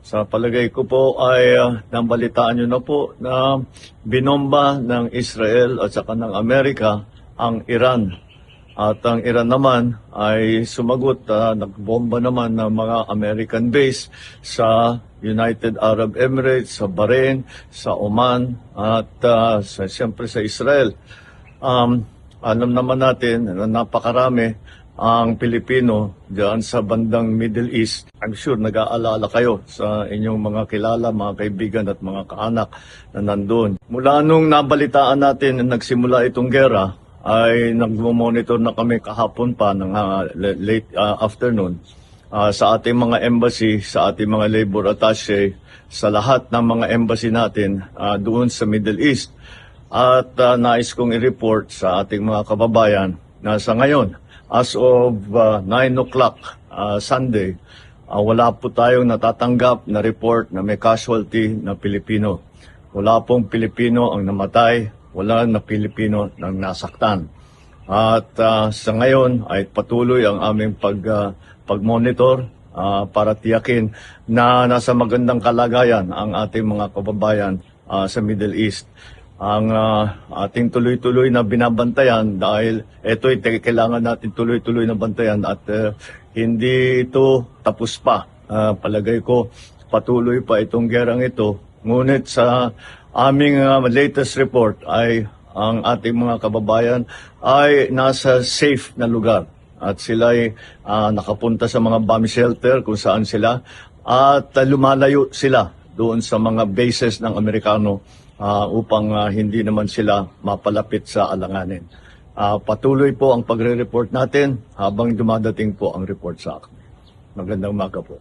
Sa palagay ko po ay nabalitaan nyo na po na binomba ng Israel at saka ng Amerika ang Iran. At ang Iran naman ay sumagot, nagbomba naman ng mga American base sa United Arab Emirates, sa Bahrain, sa Oman at siyempre sa Israel. Alam naman natin na napakarami ang Pilipino diyan sa bandang Middle East. I'm sure nag-aalala kayo sa inyong mga kilala, mga kaibigan at mga kaanak na nandun. Mula nung nabalitaan natin na nagsimula itong gera, ay nagmo-monitor na kami kahapon pa ng late afternoon sa ating mga embassy, sa ating mga labor attaché, sa lahat ng mga embassy natin doon sa Middle East. At nais kong i-report sa ating mga kababayan na sa ngayon, as of 9 o'clock Sunday, wala po tayong natatanggap na report na may casualty na Pilipino. Wala pong Pilipino ang namatay, wala na Pilipino nang nasaktan. At sa ngayon ay patuloy ang aming pag-monitor para tiyakin na nasa magandang kalagayan ang ating mga kababayan sa Middle East. Ang ating tuloy-tuloy na binabantayan dahil ito'y kailangan natin tuloy-tuloy na bantayan at hindi ito tapos pa. Palagay ko patuloy pa itong gerang ito. Ngunit sa aming latest report ay ang ating mga kababayan ay nasa safe na lugar at sila ay nakapunta sa mga bomb shelter kung saan sila at lumalayo sila doon sa mga bases ng Amerikano upang hindi naman sila mapalapit sa alanganin. Patuloy po ang pagre-report natin habang dumadating po ang report sa akin. Magandang umaga po.